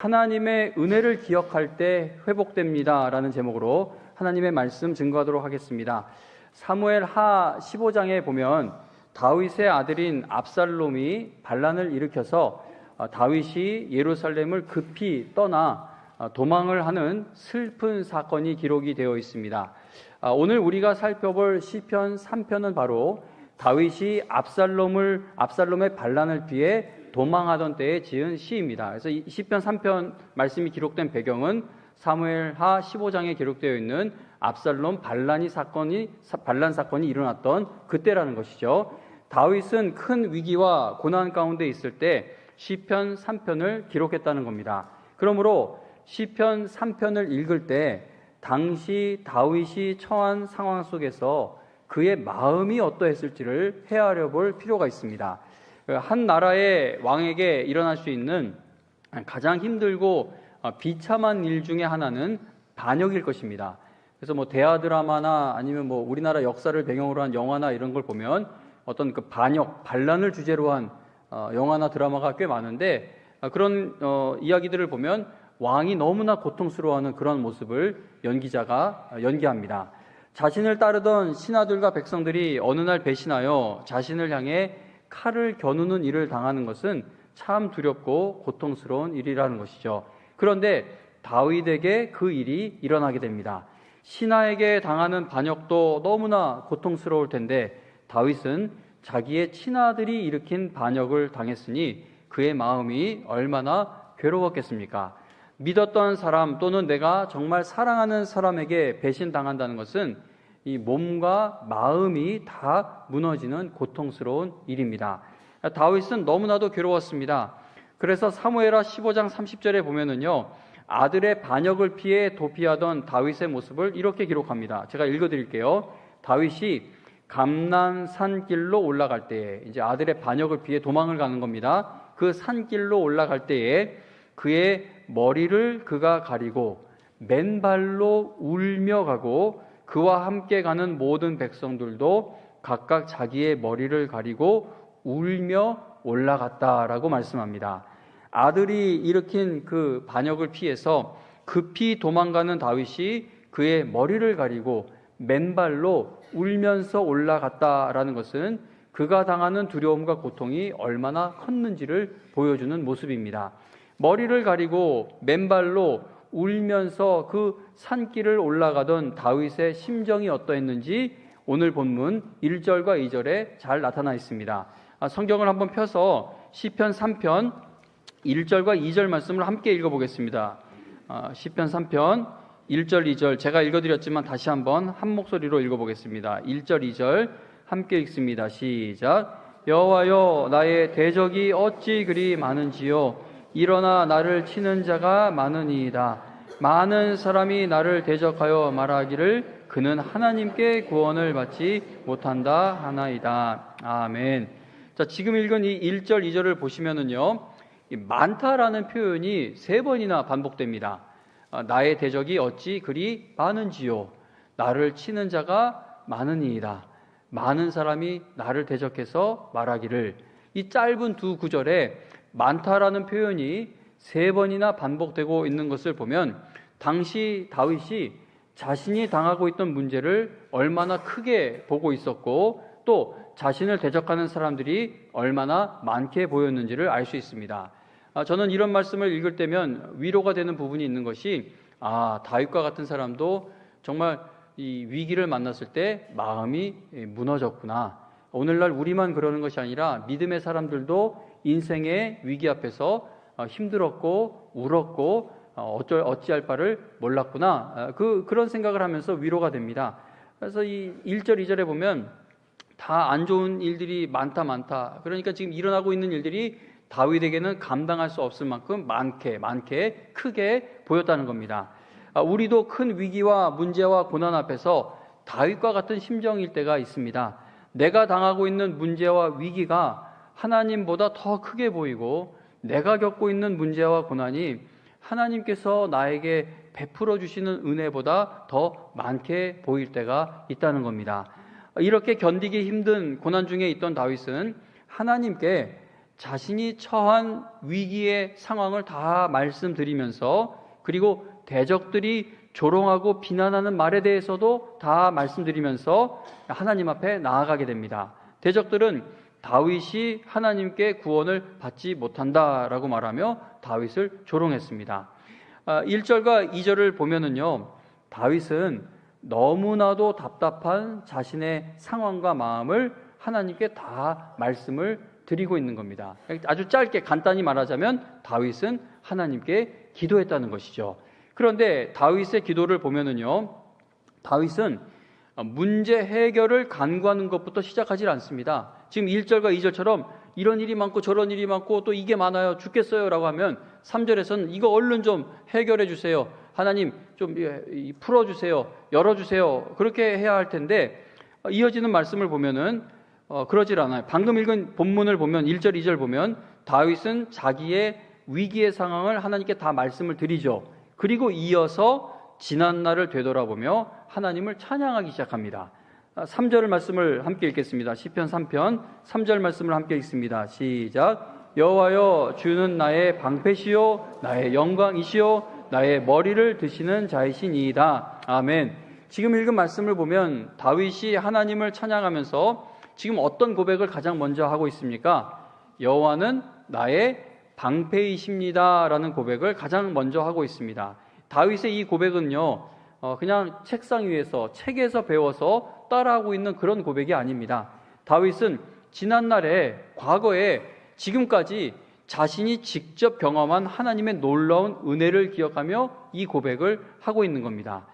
하나님의 은혜를 기억할 때 회복됩니다 라는 제목으로 하나님의 말씀 증거하도록 하겠습니다. 사무엘 하 15장에 보면 다윗의 아들인 압살롬이 반란을 일으켜서 다윗이 예루살렘을 급히 떠나 도망을 하는 슬픈 사건이 기록이 되어 있습니다. 오늘 우리가 살펴볼 시편 3편은 바로 다윗이 압살롬의 반란을 피해 도망하던 때에 지은 시입니다. 그래서 이 시편 3편 말씀이 기록된 배경은 사무엘 하 15장에 기록되어 있는 압살롬 반란 사건이 일어났던 그때라는 것이죠. 다윗은 큰 위기와 고난 가운데 있을 때 시편 3편을 기록했다는 겁니다. 그러므로 시편 3편을 읽을 때 당시 다윗이 처한 상황 속에서 그의 마음이 어떠했을지를 헤아려 볼 필요가 있습니다. 한 나라의 왕에게 일어날 수 있는 가장 힘들고 비참한 일 중에 하나는 반역일 것입니다. 그래서 대하 드라마나 아니면 우리나라 역사를 배경으로 한 영화나 이런 걸 보면 어떤 그 반란을 주제로 한 영화나 드라마가 꽤 많은데 그런 이야기들을 보면 왕이 너무나 고통스러워하는 그런 모습을 연기자가 연기합니다. 자신을 따르던 신하들과 백성들이 어느 날 배신하여 자신을 향해 칼을 겨누는 일을 당하는 것은 참 두렵고 고통스러운 일이라는 것이죠. 그런데 다윗에게 그 일이 일어나게 됩니다. 신하에게 당하는 반역도 너무나 고통스러울 텐데 다윗은 자기의 친아들이 일으킨 반역을 당했으니 그의 마음이 얼마나 괴로웠겠습니까? 믿었던 사람 또는 내가 정말 사랑하는 사람에게 배신당한다는 것은 이 몸과 마음이 다 무너지는 고통스러운 일입니다. 다윗은 너무나도 괴로웠습니다. 그래서 사무엘하 15장 30절에 보면은요, 아들의 반역을 피해 도피하던 다윗의 모습을 이렇게 기록합니다. 제가 읽어드릴게요. 다윗이 감난산 길로 올라갈 때에, 이제 아들의 반역을 피해 도망을 가는 겁니다. 그 산길로 올라갈 때에 그의 머리를 그가 가리고 맨발로 울며 가고 그와 함께 가는 모든 백성들도 각각 자기의 머리를 가리고 울며 올라갔다라고 말씀합니다. 아들이 일으킨 그 반역을 피해서 급히 도망가는 다윗이 그의 머리를 가리고 맨발로 울면서 올라갔다라는 것은 그가 당하는 두려움과 고통이 얼마나 컸는지를 보여주는 모습입니다. 머리를 가리고 맨발로 울면서 그 산길을 올라가던 다윗의 심정이 어떠했는지 오늘 본문 1절과 2절에 잘 나타나 있습니다. 성경을 한번 펴서 시편 3편 1절과 2절 말씀을 함께 읽어보겠습니다. 시편 3편 1절 2절 제가 읽어드렸지만 다시 한번 한 목소리로 읽어보겠습니다. 1절 2절 함께 읽습니다. 시작. 여호와여 나의 대적이 어찌 그리 많은지요. 일어나 나를 치는 자가 많으니이다. 많은 사람이 나를 대적하여 말하기를 그는 하나님께 구원을 받지 못한다 하나이다. 아멘. 자, 지금 읽은 이 1절 2절을 보시면은요, 많다라는 표현이 3번이나 반복됩니다. 나의 대적이 어찌 그리 많은지요. 나를 치는 자가 많으니이다. 많은 사람이 나를 대적해서 말하기를. 이 짧은 두 구절에 많다라는 표현이 3번이나 반복되고 있는 것을 보면 당시 다윗이 자신이 당하고 있던 문제를 얼마나 크게 보고 있었고 또 자신을 대적하는 사람들이 얼마나 많게 보였는지를 알 수 있습니다. 저는 이런 말씀을 읽을 때면 위로가 되는 부분이 있는 것이 다윗과 같은 사람도 정말 이 위기를 만났을 때 마음이 무너졌구나. 오늘날 우리만 그러는 것이 아니라 믿음의 사람들도 인생의 위기 앞에서 힘들었고 울었고 어찌할 바를 몰랐구나. 그런 생각을 하면서 위로가 됩니다. 그래서 이 1절 2절에 보면 다 안 좋은 일들이 많다. 그러니까 지금 일어나고 있는 일들이 다윗에게는 감당할 수 없을 만큼 많게 크게 보였다는 겁니다. 우리도 큰 위기와 문제와 고난 앞에서 다윗과 같은 심정일 때가 있습니다. 내가 당하고 있는 문제와 위기가 하나님보다 더 크게 보이고 내가 겪고 있는 문제와 고난이 하나님께서 나에게 베풀어 주시는 은혜보다 더 많게 보일 때가 있다는 겁니다. 이렇게 견디기 힘든 고난 중에 있던 다윗은 하나님께 자신이 처한 위기의 상황을 다 말씀드리면서, 그리고 대적들이 조롱하고 비난하는 말에 대해서도 다 말씀드리면서 하나님 앞에 나아가게 됩니다. 대적들은 다윗이 하나님께 구원을 받지 못한다라고 말하며 다윗을 조롱했습니다. 1절과 2절을 보면은요, 다윗은 너무나도 답답한 자신의 상황과 마음을 하나님께 다 말씀을 드리고 있는 겁니다. 아주 짧게 간단히 말하자면 다윗은 하나님께 기도했다는 것이죠. 그런데 다윗의 기도를 보면은요, 다윗은 문제 해결을 간구하는 것부터 시작하지 않습니다. 지금 1절과 2절처럼 이런 일이 많고 저런 일이 많고 또 이게 많아요, 죽겠어요 라고 하면 3절에서는 이거 얼른 좀 해결해 주세요, 하나님 좀 풀어주세요, 열어주세요, 그렇게 해야 할 텐데, 이어지는 말씀을 보면은 그러질 않아요. 방금 읽은 본문을 보면 1절, 2절 보면 다윗은 자기의 위기의 상황을 하나님께 다 말씀을 드리죠. 그리고 이어서 지난날을 되돌아보며 하나님을 찬양하기 시작합니다. 3절 말씀을 함께 읽겠습니다. 시편 3편 3절 말씀을 함께 읽습니다. 시작. 여호와여, 주는 나의 방패시요 나의 영광이시요 나의 머리를 드시는 자이시니이다. 아멘. 지금 읽은 말씀을 보면 다윗이 하나님을 찬양하면서 지금 어떤 고백을 가장 먼저 하고 있습니까? 여호와는 나의 방패이십니다 라는 고백을 가장 먼저 하고 있습니다. 다윗의 이 고백은요, 그냥 책상 위에서, 책에서 배워서 따라하고 있는 그런 고백이 아닙니다. 다윗은 지난날에, 과거에, 지금까지 자신이 직접 경험한 하나님의 놀라운 은혜를 기억하며 이 고백을 하고 있는 겁니다.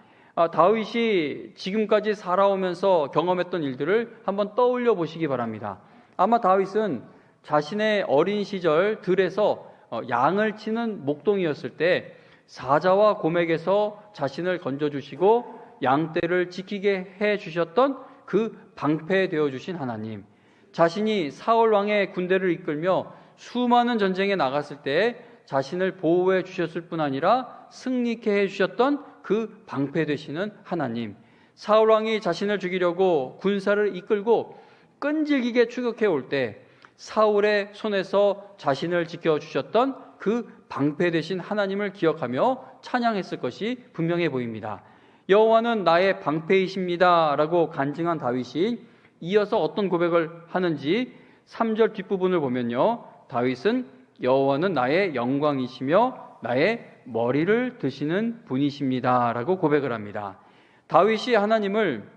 다윗이 지금까지 살아오면서 경험했던 일들을 한번 떠올려 보시기 바랍니다. 아마 다윗은 자신의 어린 시절 들에서 양을 치는 목동이었을 때 사자와 곰에게서 자신을 건져주시고 양떼를 지키게 해주셨던 그 방패 되어주신 하나님, 자신이 사울 왕의 군대를 이끌며 수많은 전쟁에 나갔을 때 자신을 보호해 주셨을 뿐 아니라 승리케 해주셨던 그 방패 되시는 하나님, 사울 왕이 자신을 죽이려고 군사를 이끌고 끈질기게 추격해 올 때 사울의 손에서 자신을 지켜주셨던 그 방패 되신 하나님을 기억하며 찬양했을 것이 분명해 보입니다. 여호와는 나의 방패이십니다 라고 간증한 다윗이 이어서 어떤 고백을 하는지 3절 뒷부분을 보면요, 다윗은 여호와는 나의 영광이시며 나의 머리를 드시는 분이십니다 라고 고백을 합니다. 다윗이 하나님을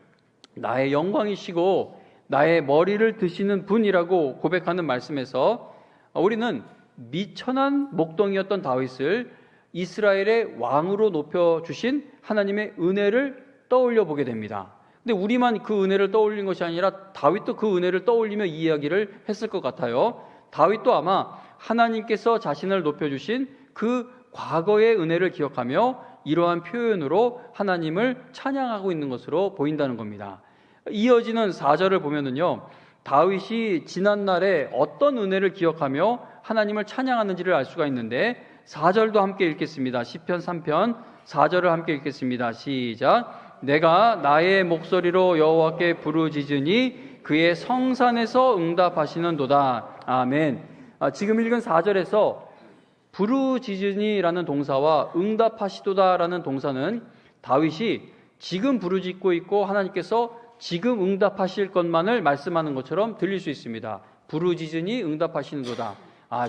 나의 영광이시고 나의 머리를 드시는 분이라고 고백하는 말씀에서 우리는 미천한 목동이었던 다윗을 이스라엘의 왕으로 높여주신 하나님의 은혜를 떠올려 보게 됩니다. 근데 우리만 그 은혜를 떠올린 것이 아니라 다윗도 그 은혜를 떠올리며 이 이야기를 했을 것 같아요. 다윗도 아마 하나님께서 자신을 높여주신 그 과거의 은혜를 기억하며 이러한 표현으로 하나님을 찬양하고 있는 것으로 보인다는 겁니다. 이어지는 4절을 보면은요, 다윗이 지난날에 어떤 은혜를 기억하며 하나님을 찬양하는지를 알 수가 있는데 4절도 함께 읽겠습니다. 시편 3편 4절을 함께 읽겠습니다. 시작. 내가 나의 목소리로 여호와께 부르짖으니 그의 성산에서 응답하시는도다. 아멘. 지금 읽은 4절에서 부르짖으니라는 동사와 응답하시도다라는 동사는 다윗이 지금 부르짖고 있고 하나님께서 지금 응답하실 것만을 말씀하는 것처럼 들릴 수 있습니다. 부르짖으니 응답하시는도다.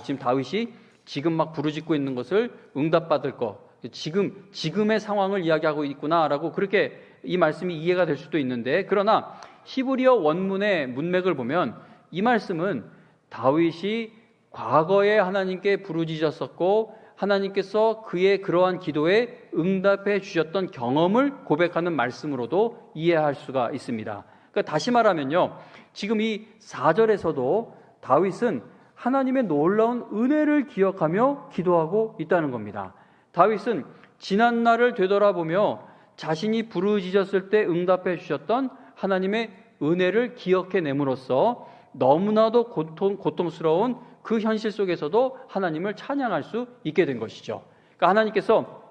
지금 다윗이 지금 막 부르짖고 있는 것을 응답받을 것, 지금의 상황을 이야기하고 있구나라고 그렇게 이 말씀이 이해가 될 수도 있는데, 그러나 히브리어 원문의 문맥을 보면 이 말씀은 다윗이 과거에 하나님께 부르짖었었고 하나님께서 그의 그러한 기도에 응답해 주셨던 경험을 고백하는 말씀으로도 이해할 수가 있습니다. 그러니까 다시 말하면요, 지금 이 4절에서도 다윗은 하나님의 놀라운 은혜를 기억하며 기도하고 있다는 겁니다. 다윗은 지난날을 되돌아보며 자신이 부르짖었을 때 응답해 주셨던 하나님의 은혜를 기억해 내므로써 너무나도 고통스러운 그 현실 속에서도 하나님을 찬양할 수 있게 된 것이죠. 그러니까 하나님께서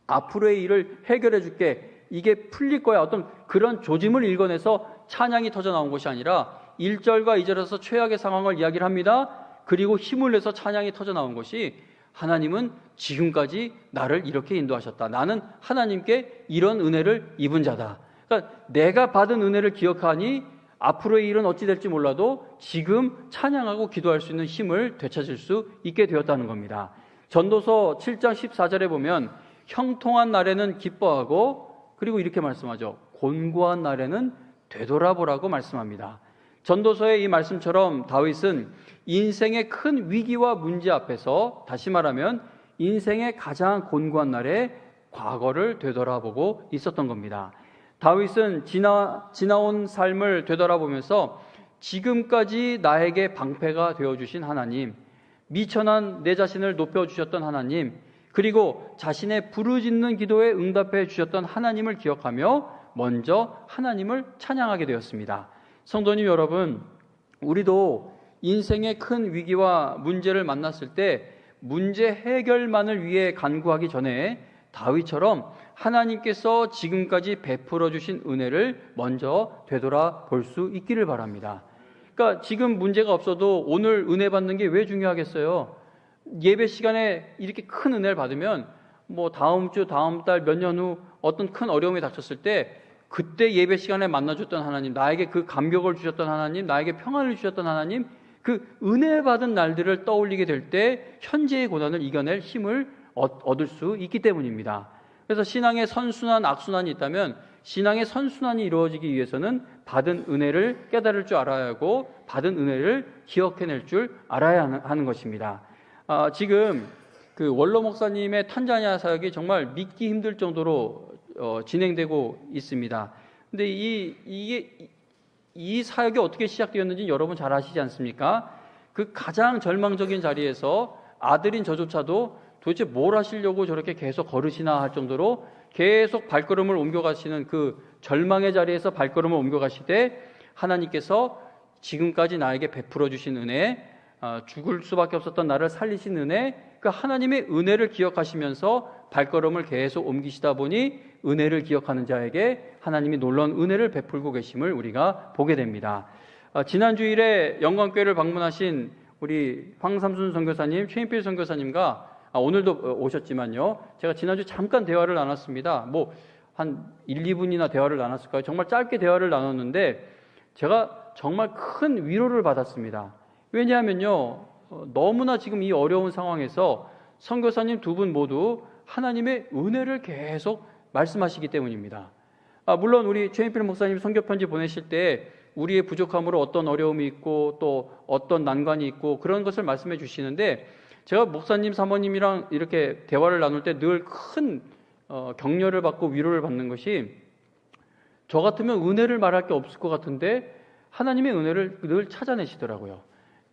앞으로의 일을 해결해 줄게, 이게 풀릴 거야, 어떤 그런 조짐을 읽어내서 찬양이 터져 나온 것이 아니라 1절과 2절에서 최악의 상황을 이야기를 합니다. 그리고 힘을 내서 찬양이 터져 나온 것이 하나님은 지금까지 나를 이렇게 인도하셨다. 나는 하나님께 이런 은혜를 입은 자다. 그러니까 내가 받은 은혜를 기억하니 앞으로의 일은 어찌 될지 몰라도 지금 찬양하고 기도할 수 있는 힘을 되찾을 수 있게 되었다는 겁니다. 전도서 7장 14절에 보면 형통한 날에는 기뻐하고, 그리고 이렇게 말씀하죠. 곤고한 날에는 되돌아보라고 말씀합니다. 전도서의 이 말씀처럼 다윗은 인생의 큰 위기와 문제 앞에서, 다시 말하면 인생의 가장 곤고한 날에 과거를 되돌아보고 있었던 겁니다. 다윗은 지나온 삶을 되돌아보면서 지금까지 나에게 방패가 되어주신 하나님, 미천한 내 자신을 높여주셨던 하나님, 그리고 자신의 부르짖는 기도에 응답해 주셨던 하나님을 기억하며 먼저 하나님을 찬양하게 되었습니다. 성도님 여러분, 우리도 인생의 큰 위기와 문제를 만났을 때 문제 해결만을 위해 간구하기 전에 다윗처럼 하나님께서 지금까지 베풀어 주신 은혜를 먼저 되돌아볼 수 있기를 바랍니다. 그러니까 지금 문제가 없어도 오늘 은혜 받는 게 왜 중요하겠어요? 예배 시간에 이렇게 큰 은혜를 받으면 뭐 다음 주, 다음 달, 몇 년 후 어떤 큰 어려움이 닥쳤을 때 그때 예배 시간에 만나줬던 하나님, 나에게 그 감격을 주셨던 하나님, 나에게 평안을 주셨던 하나님, 그 은혜 받은 날들을 떠올리게 될 때 현재의 고난을 이겨낼 힘을 얻을 수 있기 때문입니다. 그래서 신앙의 선순환, 악순환이 있다면 신앙의 선순환이 이루어지기 위해서는 받은 은혜를 깨달을 줄 알아야 하고 받은 은혜를 기억해낼 줄 알아야 하는 것입니다. 지금 그 원로 목사님의 탄자니아 사역이 정말 믿기 힘들 정도로 진행되고 있습니다. 근데 이 사역이 어떻게 시작되었는지 여러분 잘 아시지 않습니까? 그 가장 절망적인 자리에서 아들인 저조차도 도대체 뭘 하시려고 저렇게 계속 걸으시나 할 정도로 계속 발걸음을 옮겨가시는 그 절망의 자리에서 발걸음을 옮겨가시되 하나님께서 지금까지 나에게 베풀어 주신 은혜, 죽을 수밖에 없었던 나를 살리신 은혜, 그 하나님의 은혜를 기억하시면서 발걸음을 계속 옮기시다 보니 은혜를 기억하는 자에게 하나님이 놀라운 은혜를 베풀고 계심을 우리가 보게 됩니다. 지난 주일에 영광교회를 방문하신 우리 황삼순 선교사님, 최인필 선교사님과 오늘도 오셨지만요, 제가 지난주 잠깐 대화를 나눴습니다. 뭐 한 1, 2분이나 대화를 나눴을까요? 정말 짧게 대화를 나눴는데 제가 정말 큰 위로를 받았습니다. 왜냐하면요, 너무나 지금 이 어려운 상황에서 선교사님 두 분 모두 하나님의 은혜를 계속 말씀하시기 때문입니다. 물론 우리 최인필 목사님 선교편지 보내실 때 우리의 부족함으로 어떤 어려움이 있고 또 어떤 난관이 있고 그런 것을 말씀해 주시는데, 제가 목사님 사모님이랑 이렇게 대화를 나눌 때 늘 큰 격려를 받고 위로를 받는 것이, 저 같으면 은혜를 말할 게 없을 것 같은데 하나님의 은혜를 늘 찾아내시더라고요.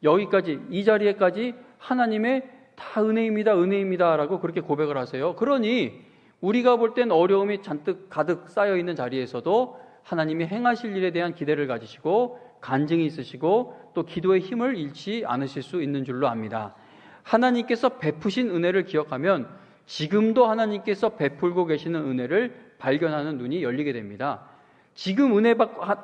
여기까지, 이 자리에까지 하나님의 다 은혜입니다, 은혜입니다 라고 그렇게 고백을 하세요. 그러니 우리가 볼 땐 어려움이 잔뜩 가득 쌓여 있는 자리에서도 하나님이 행하실 일에 대한 기대를 가지시고 간증이 있으시고 또 기도의 힘을 잃지 않으실 수 있는 줄로 압니다. 하나님께서 베푸신 은혜를 기억하면 지금도 하나님께서 베풀고 계시는 은혜를 발견하는 눈이 열리게 됩니다. 지금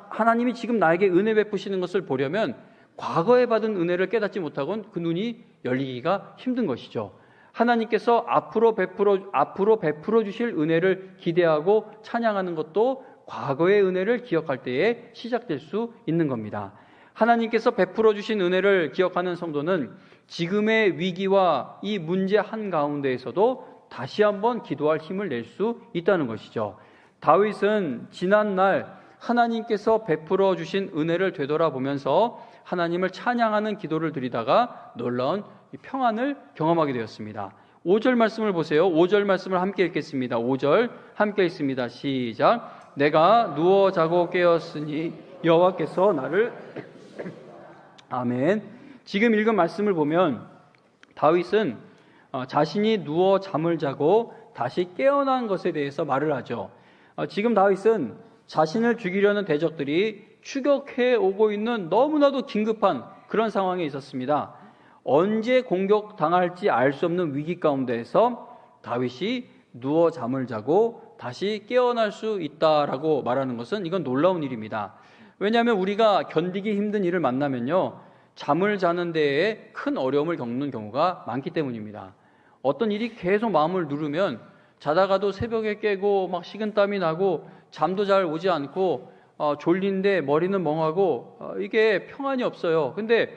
하나님이 지금 나에게 은혜 베푸시는 것을 보려면 과거에 받은 은혜를 깨닫지 못하고는 그 눈이 열리기가 힘든 것이죠. 하나님께서 앞으로 베풀어 주실 은혜를 기대하고 찬양하는 것도 과거의 은혜를 기억할 때에 시작될 수 있는 겁니다. 하나님께서 베풀어 주신 은혜를 기억하는 성도는 지금의 위기와 이 문제 한가운데에서도 다시 한번 기도할 힘을 낼 수 있다는 것이죠. 다윗은 지난날 하나님께서 베풀어 주신 은혜를 되돌아보면서 하나님을 찬양하는 기도를 드리다가 놀라운 평안을 경험하게 되었습니다. 5절 말씀을 보세요. 5절 말씀을 함께 읽겠습니다. 5절 함께 읽습니다. 시작. 내가 누워 자고 깨었으니 여호와께서 나를 아멘. 지금 읽은 말씀을 보면 다윗은 자신이 누워 잠을 자고 다시 깨어난 것에 대해서 말을 하죠. 지금 다윗은 자신을 죽이려는 대적들이 추격해 오고 있는 너무나도 긴급한 그런 상황에 있었습니다. 언제 공격당할지 알 수 없는 위기 가운데에서 다윗이 누워 잠을 자고 다시 깨어날 수 있다라고 말하는 것은 이건 놀라운 일입니다. 왜냐하면 우리가 견디기 힘든 일을 만나면요, 잠을 자는 데에 큰 어려움을 겪는 경우가 많기 때문입니다. 어떤 일이 계속 마음을 누르면 자다가도 새벽에 깨고 막 식은땀이 나고 잠도 잘 오지 않고 졸린데 머리는 멍하고 이게 평안이 없어요. 근데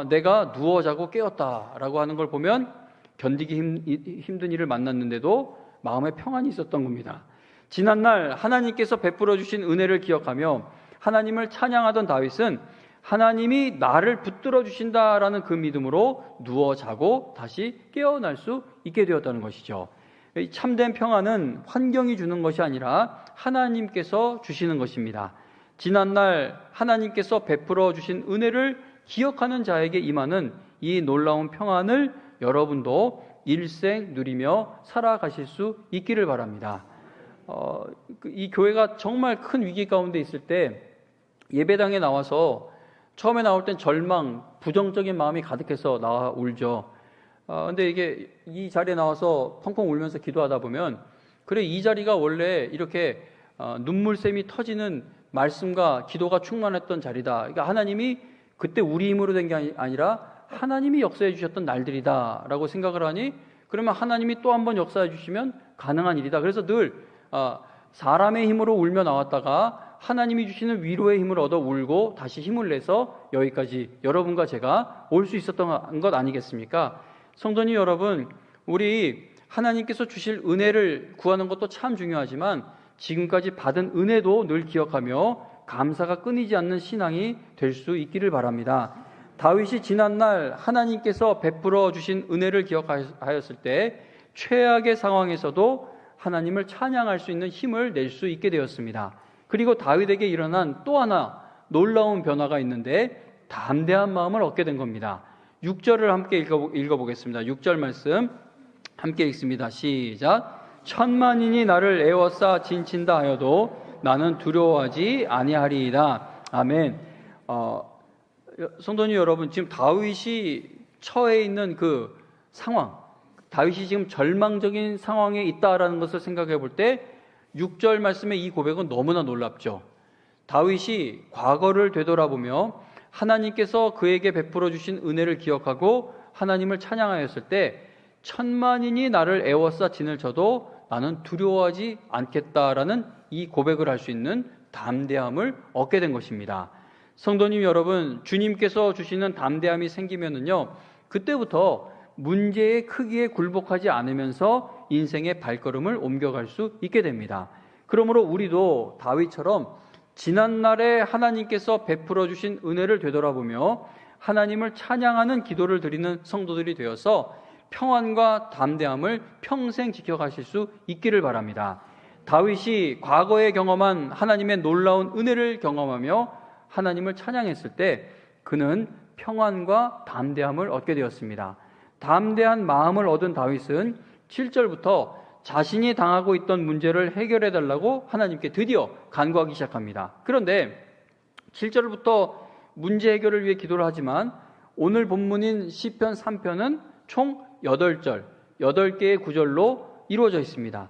내가 누워 자고 깨었다라고 하는 걸 보면 견디기 힘든 일을 만났는데도 마음에 평안이 있었던 겁니다. 지난날 하나님께서 베풀어 주신 은혜를 기억하며 하나님을 찬양하던 다윗은 하나님이 나를 붙들어 주신다라는 그 믿음으로 누워 자고 다시 깨어날 수 있게 되었다는 것이죠. 참된 평안은 환경이 주는 것이 아니라 하나님께서 주시는 것입니다. 지난날 하나님께서 베풀어 주신 은혜를 기억하는 자에게 임하는 이 놀라운 평안을 여러분도 일생 누리며 살아가실 수 있기를 바랍니다. 이 교회가 정말 큰 위기 가운데 있을 때 예배당에 나와서 처음에 나올 땐 절망, 부정적인 마음이 가득해서 나와 울죠. 근데 이게 이 자리에 나와서 펑펑 울면서 기도하다 보면 그래 이 자리가 원래 이렇게 눈물샘이 터지는 말씀과 기도가 충만했던 자리다. 그러니까 하나님이 그때 우리 힘으로 된 게 아니라 하나님이 역사해 주셨던 날들이다 라고 생각을 하니 그러면 하나님이 또 한 번 역사해 주시면 가능한 일이다. 그래서 늘 사람의 힘으로 울며 나왔다가 하나님이 주시는 위로의 힘을 얻어 울고 다시 힘을 내서 여기까지 여러분과 제가 올 수 있었던 것 아니겠습니까? 성도님 여러분, 우리 하나님께서 주실 은혜를 구하는 것도 참 중요하지만 지금까지 받은 은혜도 늘 기억하며 감사가 끊이지 않는 신앙이 될 수 있기를 바랍니다. 다윗이 지난날 하나님께서 베풀어 주신 은혜를 기억하였을 때 최악의 상황에서도 하나님을 찬양할 수 있는 힘을 낼 수 있게 되었습니다. 그리고 다윗에게 일어난 또 하나 놀라운 변화가 있는데 담대한 마음을 얻게 된 겁니다. 6절을 함께 읽어보겠습니다. 6절 말씀 함께 읽습니다. 시작. 천만인이 나를 에워싸 진친다 하여도 나는 두려워하지 아니하리이다. 아멘. 성도님 여러분, 지금 다윗이 처해 있는 그 상황, 다윗이 지금 절망적인 상황에 있다라는 것을 생각해 볼 때 6절 말씀의 이 고백은 너무나 놀랍죠. 다윗이 과거를 되돌아보며 하나님께서 그에게 베풀어 주신 은혜를 기억하고 하나님을 찬양하였을 때 천만인이 나를 에워싸 진을 쳐도 나는 두려워하지 않겠다라는 이 고백을 할 수 있는 담대함을 얻게 된 것입니다. 성도님 여러분, 주님께서 주시는 담대함이 생기면은요, 그때부터 문제의 크기에 굴복하지 않으면서 인생의 발걸음을 옮겨갈 수 있게 됩니다. 그러므로 우리도 다윗처럼 지난날에 하나님께서 베풀어 주신 은혜를 되돌아보며 하나님을 찬양하는 기도를 드리는 성도들이 되어서 평안과 담대함을 평생 지켜가실 수 있기를 바랍니다. 다윗이 과거에 경험한 하나님의 놀라운 은혜를 경험하며 하나님을 찬양했을 때 그는 평안과 담대함을 얻게 되었습니다. 담대한 마음을 얻은 다윗은 7절부터 자신이 당하고 있던 문제를 해결해 달라고 하나님께 드디어 간구하기 시작합니다. 그런데 7절부터 문제 해결을 위해 기도를 하지만 오늘 본문인 시편 3편은 총 8절, 8개의 구절로 이루어져 있습니다.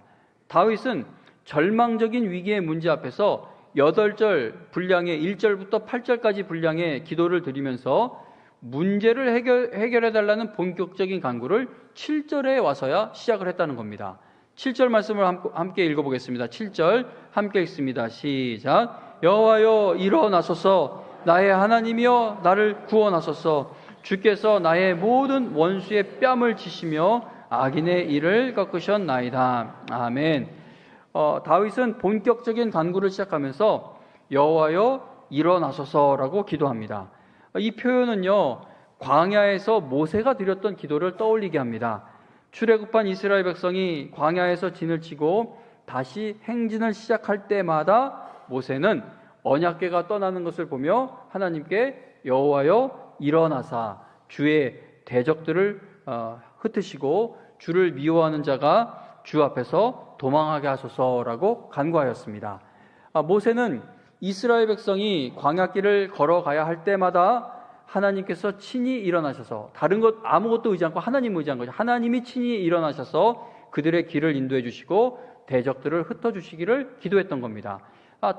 다윗은 절망적인 위기의 문제 앞에서 8절 분량의 1절부터 8절까지 분량의 기도를 드리면서 문제를 해결해달라는 본격적인 간구를 7절에 와서야 시작을 했다는 겁니다. 7절 말씀을 함께 읽어보겠습니다. 7절 함께 읽습니다. 시작. 여호와여 일어나소서, 나의 하나님이여 나를 구원하소서. 주께서 나의 모든 원수의 뺨을 치시며 악인의 일을 꺾으셨나이다. 아멘. 다윗은 본격적인 간구를 시작하면서 여호와여 일어나소서라고 기도합니다. 이 표현은요, 광야에서 모세가 드렸던 기도를 떠올리게 합니다. 출애굽한 이스라엘 백성이 광야에서 진을 치고 다시 행진을 시작할 때마다 모세는 언약궤가 떠나는 것을 보며 하나님께 여호와여 일어나사 주의 대적들을 흩으시고 주를 미워하는 자가 주 앞에서 도망하게 하소서라고 간구하였습니다. 모세는 이스라엘 백성이 광야길을 걸어가야 할 때마다 하나님께서 친히 일어나셔서 다른 것 아무것도 의지 않고 하나님 의지한 거죠. 하나님이 친히 일어나셔서 그들의 길을 인도해 주시고 대적들을 흩어 주시기를 기도했던 겁니다.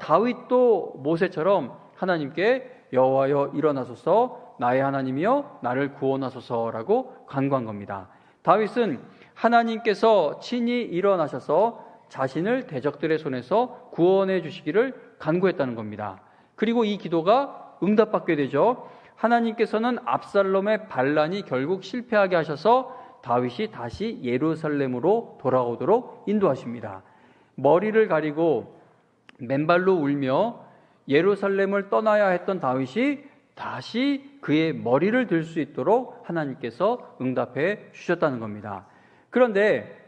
다윗도 모세처럼 하나님께 여호와여 일어나소서, 나의 하나님이여 나를 구원하소서라고 간구한 겁니다. 다윗은 하나님께서 친히 일어나셔서 자신을 대적들의 손에서 구원해 주시기를 간구했다는 겁니다. 그리고 이 기도가 응답받게 되죠. 하나님께서는 압살롬의 반란이 결국 실패하게 하셔서 다윗이 다시 예루살렘으로 돌아오도록 인도하십니다. 머리를 가리고 맨발로 울며 예루살렘을 떠나야 했던 다윗이 다시 그의 머리를 들 수 있도록 하나님께서 응답해 주셨다는 겁니다. 그런데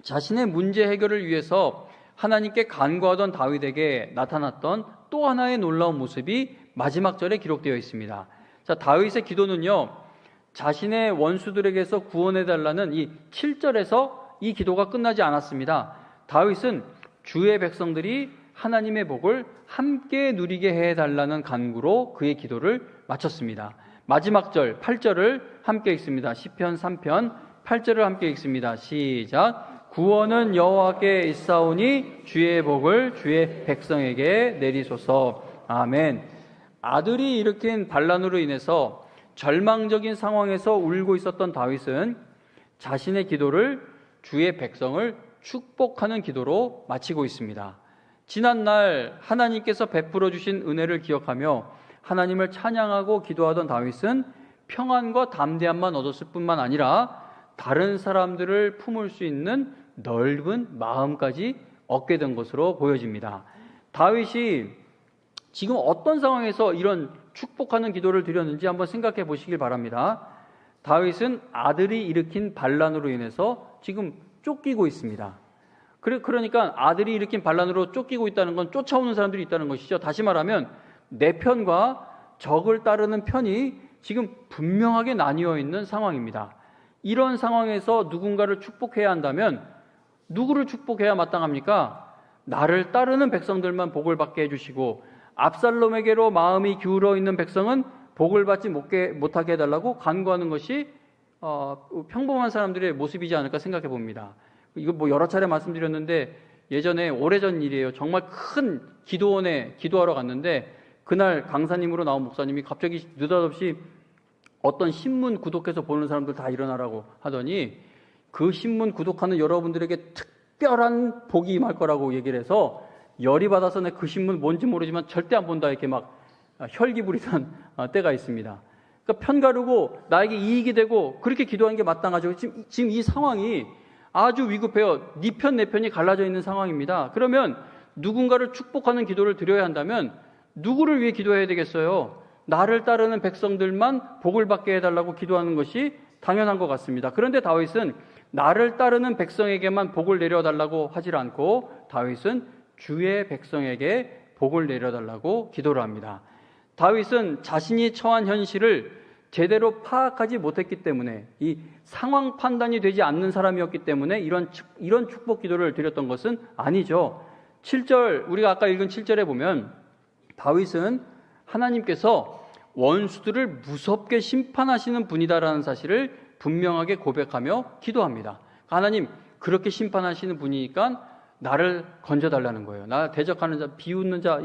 자신의 문제 해결을 위해서 하나님께 간구하던 다윗에게 나타났던 또 하나의 놀라운 모습이 마지막 절에 기록되어 있습니다. 자, 다윗의 기도는요, 자신의 원수들에게서 구원해달라는 이 7절에서 이 기도가 끝나지 않았습니다. 다윗은 주의 백성들이 하나님의 복을 함께 누리게 해달라는 간구로 그의 기도를 마쳤습니다. 마지막 절 8절을 함께 읽습니다. 시편 3편 8절을 함께 읽습니다. 시작. 구원은 여호와께 있사오니 주의 복을 주의 백성에게 내리소서. 아멘. 아들이 일으킨 반란으로 인해서 절망적인 상황에서 울고 있었던 다윗은 자신의 기도를 주의 백성을 축복하는 기도로 마치고 있습니다. 지난날 하나님께서 베풀어 주신 은혜를 기억하며 하나님을 찬양하고 기도하던 다윗은 평안과 담대함만 얻었을 뿐만 아니라 다른 사람들을 품을 수 있는 넓은 마음까지 얻게 된 것으로 보여집니다. 다윗이 지금 어떤 상황에서 이런 축복하는 기도를 드렸는지 한번 생각해 보시길 바랍니다. 다윗은 아들이 일으킨 반란으로 인해서 지금 쫓기고 있습니다. 그러니까 아들이 일으킨 반란으로 쫓기고 있다는 건 쫓아오는 사람들이 있다는 것이죠. 다시 말하면 내 편과 적을 따르는 편이 지금 분명하게 나뉘어 있는 상황입니다. 이런 상황에서 누군가를 축복해야 한다면 누구를 축복해야 마땅합니까? 나를 따르는 백성들만 복을 받게 해주시고 압살롬에게로 마음이 기울어 있는 백성은 복을 받지 못하게 해달라고 간구하는 것이 평범한 사람들의 모습이지 않을까 생각해 봅니다. 이거 뭐 여러 차례 말씀드렸는데 예전에 오래전 일이에요. 정말 큰 기도원에 기도하러 갔는데 그날 강사님으로 나온 목사님이 갑자기 느닷없이 어떤 신문 구독해서 보는 사람들 다 일어나라고 하더니 그 신문 구독하는 여러분들에게 특별한 복이 임할 거라고 얘기를 해서 열이 받아서 내 그 신문 뭔지 모르지만 절대 안 본다 이렇게 막 혈기 부리던 때가 있습니다. 그러니까 편가르고 나에게 이익이 되고 그렇게 기도하는 게 마땅하죠. 지금 이 상황이 아주 위급해요. 네 편, 내 편이 갈라져 있는 상황입니다. 그러면 누군가를 축복하는 기도를 드려야 한다면 누구를 위해 기도해야 되겠어요? 나를 따르는 백성들만 복을 받게 해달라고 기도하는 것이 당연한 것 같습니다. 그런데 다윗은 나를 따르는 백성에게만 복을 내려달라고 하질 않고 다윗은 주의 백성에게 복을 내려달라고 기도를 합니다. 다윗은 자신이 처한 현실을 제대로 파악하지 못했기 때문에 이 상황 판단이 되지 않는 사람이었기 때문에 이런 축복 기도를 드렸던 것은 아니죠. 7절 우리가 아까 읽은 7절에 보면 다윗은 하나님께서 원수들을 무섭게 심판하시는 분이다라는 사실을 분명하게 고백하며 기도합니다. 하나님 그렇게 심판하시는 분이니까 나를 건져달라는 거예요. 나 대적하는 자, 비웃는 자,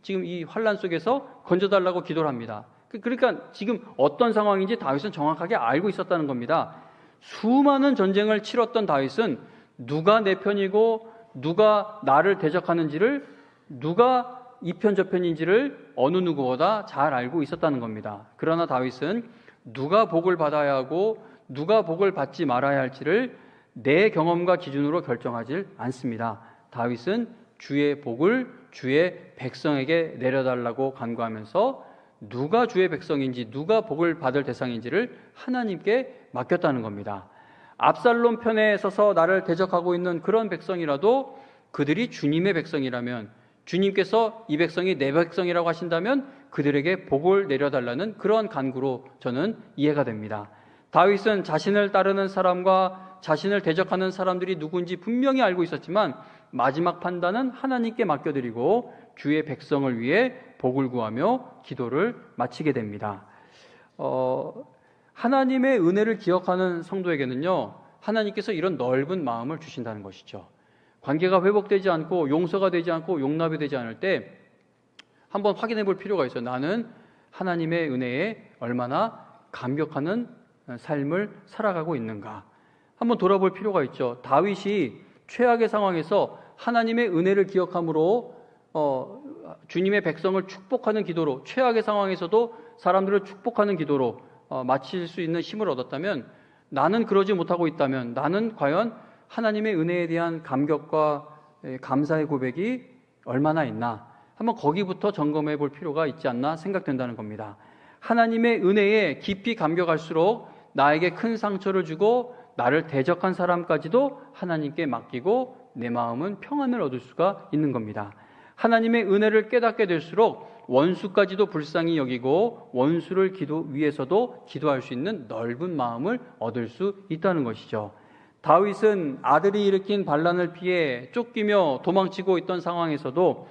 지금 이 환란 속에서 건져달라고 기도를 합니다. 그러니까 지금 어떤 상황인지 다윗은 정확하게 알고 있었다는 겁니다. 수많은 전쟁을 치렀던 다윗은 누가 내 편이고 누가 나를 대적하는지를 누가 이 편 저 편인지를 어느 누구보다 잘 알고 있었다는 겁니다. 그러나 다윗은 누가 복을 받아야 하고 누가 복을 받지 말아야 할지를 내 경험과 기준으로 결정하지 않습니다. 다윗은 주의 복을 주의 백성에게 내려달라고 간구하면서 누가 주의 백성인지 누가 복을 받을 대상인지를 하나님께 맡겼다는 겁니다. 압살롬 편에 서서 나를 대적하고 있는 그런 백성이라도 그들이 주님의 백성이라면 주님께서 이 백성이 내 백성이라고 하신다면 그들에게 복을 내려달라는 그런 간구로 저는 이해가 됩니다. 다윗은 자신을 따르는 사람과 자신을 대적하는 사람들이 누군지 분명히 알고 있었지만 마지막 판단은 하나님께 맡겨드리고 주의 백성을 위해 복을 구하며 기도를 마치게 됩니다. 하나님의 은혜를 기억하는 성도에게는요, 하나님께서 이런 넓은 마음을 주신다는 것이죠. 관계가 회복되지 않고 용서가 되지 않고 용납이 되지 않을 때 한번 확인해 볼 필요가 있어요. 나는 하나님의 은혜에 얼마나 감격하는 삶을 살아가고 있는가. 한번 돌아볼 필요가 있죠. 다윗이 최악의 상황에서 하나님의 은혜를 기억함으로 주님의 백성을 축복하는 기도로, 최악의 상황에서도 사람들을 축복하는 기도로 마칠 수 있는 힘을 얻었다면, 나는 그러지 못하고 있다면 나는 과연 하나님의 은혜에 대한 감격과 감사의 고백이 얼마나 있나, 한번 거기부터 점검해 볼 필요가 있지 않나 생각된다는 겁니다. 하나님의 은혜에 깊이 감격할수록 나에게 큰 상처를 주고 나를 대적한 사람까지도 하나님께 맡기고 내 마음은 평안을 얻을 수가 있는 겁니다. 하나님의 은혜를 깨닫게 될수록 원수까지도 불쌍히 여기고 원수를 위해서도 기도할 수 있는 넓은 마음을 얻을 수 있다는 것이죠. 다윗은 아들이 일으킨 반란을 피해 쫓기며 도망치고 있던 상황에서도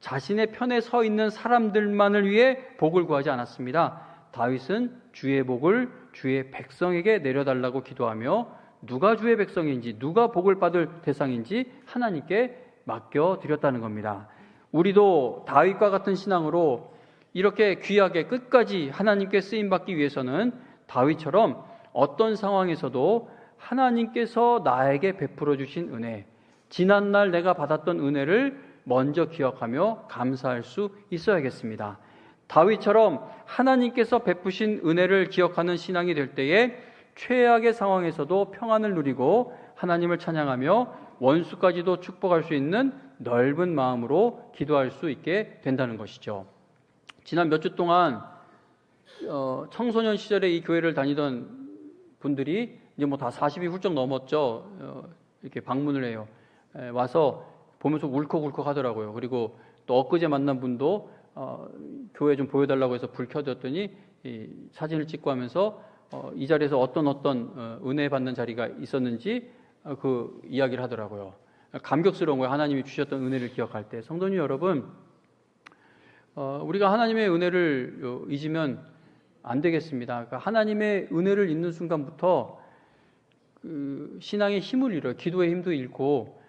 자신의 편에 서 있는 사람들만을 위해 복을 구하지 않았습니다. 다윗은 주의 복을 주의 백성에게 내려달라고 기도하며 누가 주의 백성인지, 누가 복을 받을 대상인지 하나님께 맡겨드렸다는 겁니다. 우리도 다윗과 같은 신앙으로 이렇게 귀하게 끝까지 하나님께 쓰임받기 위해서는 다윗처럼 어떤 상황에서도 하나님께서 나에게 베풀어 주신 은혜, 지난날 내가 받았던 은혜를 먼저 기억하며 감사할 수 있어야겠습니다. 다윗처럼 하나님께서 베푸신 은혜를 기억하는 신앙이 될 때에 최악의 상황에서도 평안을 누리고 하나님을 찬양하며 원수까지도 축복할 수 있는 넓은 마음으로 기도할 수 있게 된다는 것이죠. 지난 몇 주 동안 청소년 시절에 이 교회를 다니던 분들이 이제 뭐 다 40이 훌쩍 넘었죠. 이렇게 방문을 해요. 와서 보면서 울컥울컥 하더라고요. 그리고 또 엊그제 만난 분도 교회 좀 보여달라고 해서 불 켜졌더니 사진을 찍고 하면서 이 자리에서 어떤 은혜 받는 자리가 있었는지 그 이야기를 하더라고요. 감격스러운 거예요. 하나님이 주셨던 은혜를 기억할 때. 성도님 여러분, 우리가 하나님의 은혜를 잊으면 안 되겠습니다. 그러니까 하나님의 은혜를 잊는 순간부터 그 신앙의 힘을 잃어요. 기도의 힘도 잃고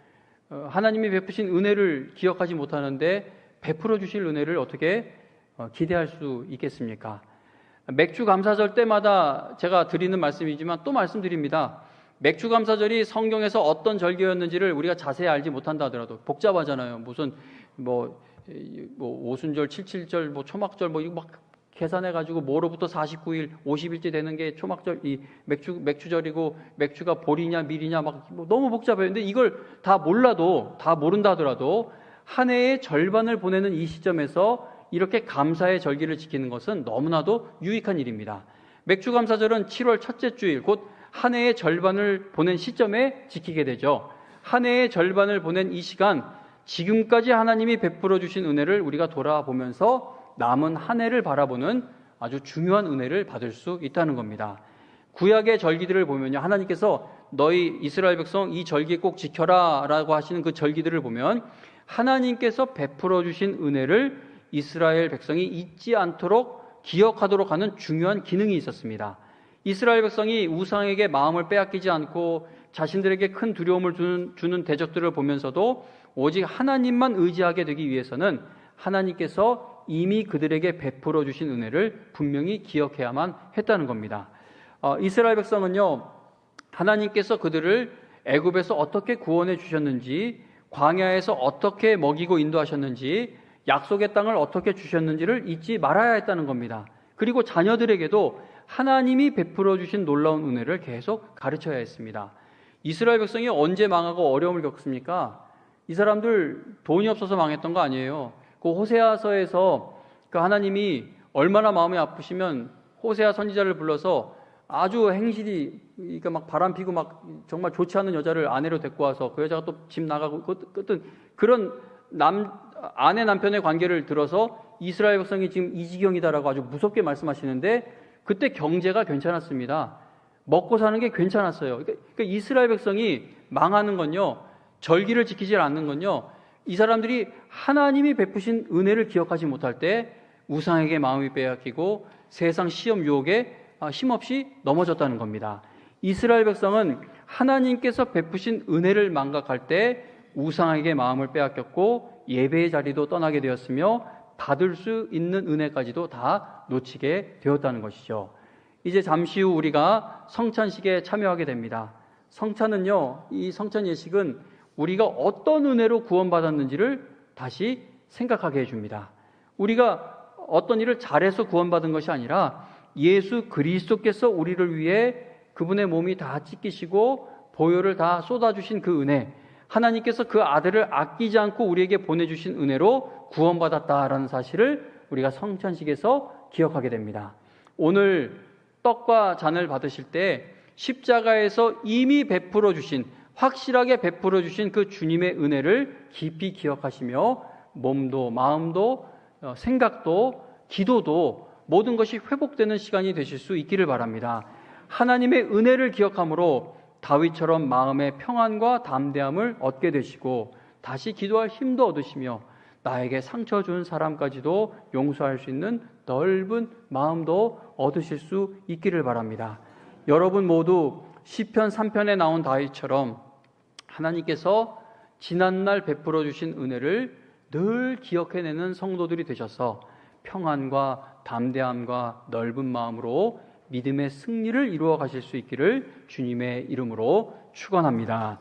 하나님이 베푸신 은혜를 기억하지 못하는데 베풀어 주실 은혜를 어떻게 기대할 수 있겠습니까? 맥주 감사절 때마다 제가 드리는 말씀이지만 또 말씀드립니다. 맥주 감사절이 성경에서 어떤 절기였는지를 우리가 자세히 알지 못한다 하더라도, 복잡하잖아요. 무슨 뭐 오순절, 칠칠절, 초막절 이거 막 계산해가지고 뭐로부터 49일, 50일째 되는 게 초막절, 이 맥주절이고 맥주가 볼이냐 밀이냐 막 너무 복잡해요. 근데 이걸 다 모른다 하더라도 한 해의 절반을 보내는 이 시점에서 이렇게 감사의 절기를 지키는 것은 너무나도 유익한 일입니다. 맥주감사절은 7월 첫째 주일, 곧 한 해의 절반을 보낸 시점에 지키게 되죠. 한 해의 절반을 보낸 이 시간, 지금까지 하나님이 베풀어 주신 은혜를 우리가 돌아보면서 남은 한 해를 바라보는 아주 중요한 은혜를 받을 수 있다는 겁니다. 구약의 절기들을 보면요, 하나님께서 너희 이스라엘 백성 이 절기 꼭 지켜라 라고 하시는 그 절기들을 보면 하나님께서 베풀어 주신 은혜를 이스라엘 백성이 잊지 않도록 기억하도록 하는 중요한 기능이 있었습니다. 이스라엘 백성이 우상에게 마음을 빼앗기지 않고 자신들에게 큰 두려움을 주는 대적들을 보면서도 오직 하나님만 의지하게 되기 위해서는 하나님께서 이미 그들에게 베풀어 주신 은혜를 분명히 기억해야만 했다는 겁니다. 이스라엘 백성은요, 하나님께서 그들을 애굽에서 어떻게 구원해 주셨는지, 광야에서 어떻게 먹이고 인도하셨는지, 약속의 땅을 어떻게 주셨는지를 잊지 말아야 했다는 겁니다. 그리고 자녀들에게도 하나님이 베풀어 주신 놀라운 은혜를 계속 가르쳐야 했습니다. 이스라엘 백성이 언제 망하고 어려움을 겪습니까? 이 사람들 돈이 없어서 망했던 거 아니에요. 그 호세아서에서 그 하나님이 얼마나 마음이 아프시면 호세아 선지자를 불러서 아주 행실이, 그러니까 막 바람 피고 막 정말 좋지 않은 여자를 아내로 데리고 와서 그 여자가 또 집 나가고 그런 아내 남편의 관계를 들어서 이스라엘 백성이 지금 이 지경이다라고 아주 무섭게 말씀하시는데, 그때 경제가 괜찮았습니다. 먹고 사는 게 괜찮았어요. 그러니까 이스라엘 백성이 망하는 건요, 절기를 지키지 않는 건요, 이 사람들이 하나님이 베푸신 은혜를 기억하지 못할 때 우상에게 마음이 빼앗기고 세상 시험 유혹에 힘없이 넘어졌다는 겁니다. 이스라엘 백성은 하나님께서 베푸신 은혜를 망각할 때 우상에게 마음을 빼앗겼고 예배의 자리도 떠나게 되었으며 받을 수 있는 은혜까지도 다 놓치게 되었다는 것이죠. 이제 잠시 후 우리가 성찬식에 참여하게 됩니다. 성찬은요, 이 성찬 예식은 우리가 어떤 은혜로 구원받았는지를 다시 생각하게 해줍니다. 우리가 어떤 일을 잘해서 구원받은 것이 아니라 예수 그리스도께서 우리를 위해 그분의 몸이 다 찢기시고 보혈을 다 쏟아주신 그 은혜, 하나님께서 그 아들을 아끼지 않고 우리에게 보내주신 은혜로 구원받았다라는 사실을 우리가 성찬식에서 기억하게 됩니다. 오늘 떡과 잔을 받으실 때 십자가에서 이미 베풀어 주신, 확실하게 베풀어 주신 그 주님의 은혜를 깊이 기억하시며 몸도 마음도 생각도 기도도 모든 것이 회복되는 시간이 되실 수 있기를 바랍니다. 하나님의 은혜를 기억함으로 다윗처럼 마음의 평안과 담대함을 얻게 되시고 다시 기도할 힘도 얻으시며 나에게 상처 준 사람까지도 용서할 수 있는 넓은 마음도 얻으실 수 있기를 바랍니다. 여러분 모두 시편 3편에 나온 다윗처럼 하나님께서 지난날 베풀어 주신 은혜를 늘 기억해내는 성도들이 되셔서 평안과 담대함과 넓은 마음으로 믿음의 승리를 이루어 가실 수 있기를 주님의 이름으로 축원합니다.